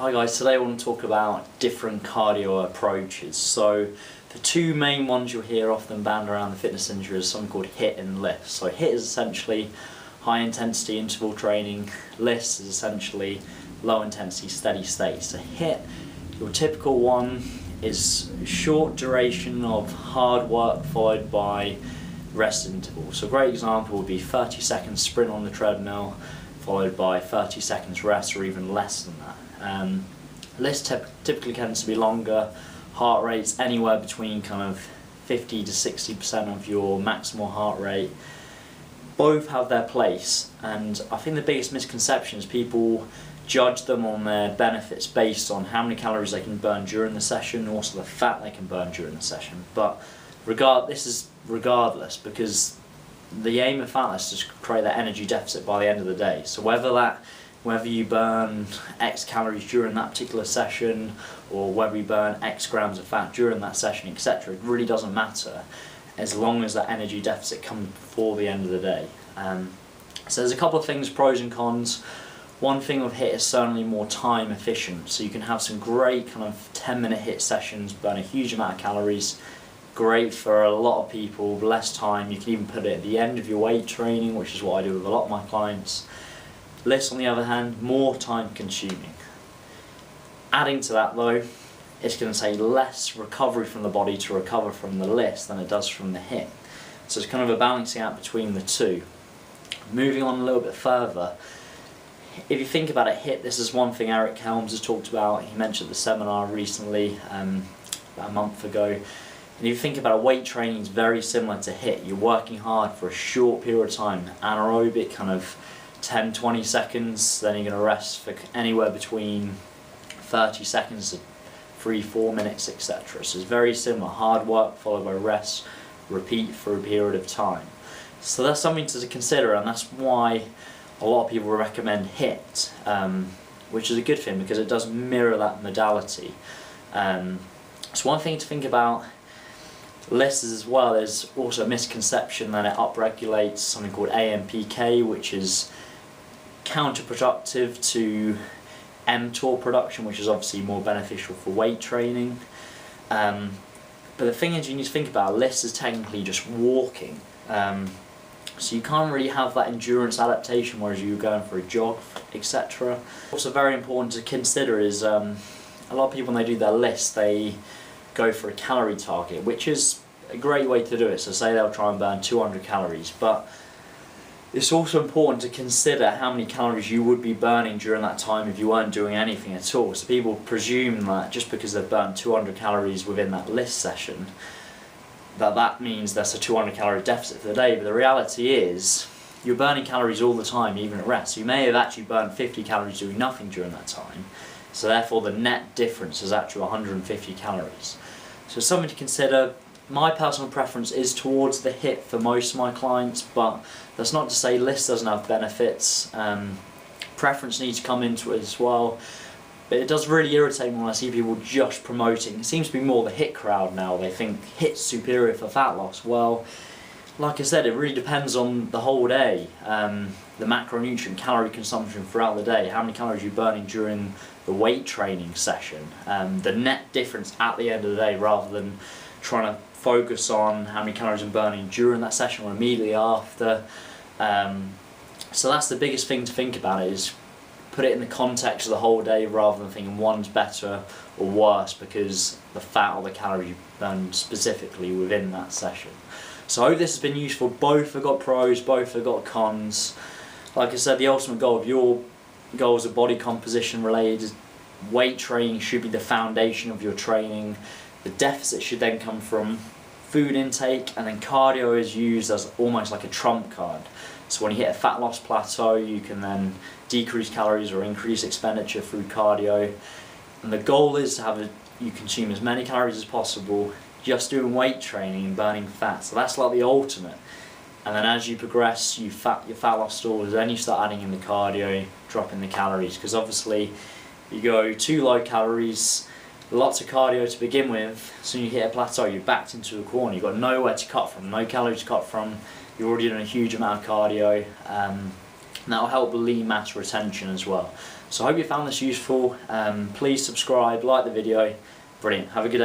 Hi guys, today I want to talk about different cardio approaches. So the two main ones you'll hear often banned around the fitness industry is something called HIIT and LISS. So HIIT is essentially high intensity interval training, LISS is essentially low intensity steady state. So HIIT, your typical one, is short duration of hard work followed by rest intervals. So a great example would be 30 seconds sprint on the treadmill followed by 30 seconds rest, or even less than that. LISS typically tends to be longer, heart rates anywhere between kind of 50 to 60% of your maximal heart rate. Both have their place, and I think the biggest misconception is people judge them on their benefits based on how many calories they can burn during the session, also the fat they can burn during the session. But this is regardless, because the aim of fat loss is to create that energy deficit by the end of the day. So whether you burn X calories during that particular session, or whether you burn X grams of fat during that session, etc., it really doesn't matter as long as that energy deficit comes before the end of the day. So there's a couple of things, pros and cons. One thing with HIIT is certainly more time efficient, so you can have some great kind of 10-minute HIIT sessions, burn a huge amount of calories. Great for a lot of people, less time. You can even put it at the end of your weight training, which is what I do with a lot of my clients. LISS, on the other hand, more time consuming. Adding to that though, it's going to take less recovery from the body to recover from the LISS than it does from the HIIT. So it's kind of a balancing out between the two. Moving on a little bit further, if you think about it, HIIT, this is one thing Eric Helms has talked about. He mentioned the seminar recently, about a month ago. And if you think about it, weight training is very similar to HIIT. You're working hard for a short period of time, anaerobic kind of 10-20 seconds, then you're going to rest for anywhere between 30 seconds to 3-4 minutes, etc. So it's very similar, hard work followed by rest, repeat for a period of time. So that's something to consider, and that's why a lot of people recommend HIIT, which is a good thing because it does mirror that modality. So one thing to think about LISS as well, there's also a misconception that it upregulates something called AMPK, which is counterproductive to mTOR production, which is obviously more beneficial for weight training. But the thing is, you need to think about LISS is technically just walking, so you can't really have that endurance adaptation whereas you're going for a jog, etc. Also very important to consider is a lot of people, when they do their LISS, they go for a calorie target, which is a great way to do it. So say they'll try and burn 200 calories, but it's also important to consider how many calories you would be burning during that time if you weren't doing anything at all. So people presume that just because they've burned 200 calories within that LISS session, that means there's a 200 calorie deficit for the day, but the reality is you're burning calories all the time, even at rest. So you may have actually burned 50 calories doing nothing during that time, so therefore the net difference is actually 150 calories. So something to consider. My personal preference is towards the HIIT for most of my clients, but that's not to say LISS doesn't have benefits. Preference needs to come into it as well. But it does really irritate me when I see people just promoting. It seems to be more the HIIT crowd now. They think HIIT's superior for fat loss. Well, like I said, it really depends on the whole day. The macronutrient calorie consumption throughout the day, how many calories you're burning during the weight training session, the net difference at the end of the day, rather than trying to focus on how many calories I'm burning during that session or immediately after. So that's the biggest thing to think about, is put it in the context of the whole day rather than thinking one's better or worse because the fat or the calories you burn specifically within that session. So I hope this has been useful. Both have got pros, both have got cons. Like I said, the ultimate goal of your goals are body composition related. Weight training should be the foundation of your training. The deficit should then come from food intake, and then cardio is used as almost like a trump card. So when you hit a fat loss plateau, you can then decrease calories or increase expenditure through cardio. And the goal is to have you consume as many calories as possible just doing weight training and burning fat. So that's like the ultimate. And then as you progress, your fat loss stalls, then you start adding in the cardio, dropping the calories, because obviously you go too low calories, lots of cardio to begin with, so when you hit a plateau, you're backed into a corner, you've got nowhere to cut from, no calories to cut from, you're already doing a huge amount of cardio, and that will help with lean mass retention as well. So I hope you found this useful. Please subscribe, like the video. Brilliant. Have a good day.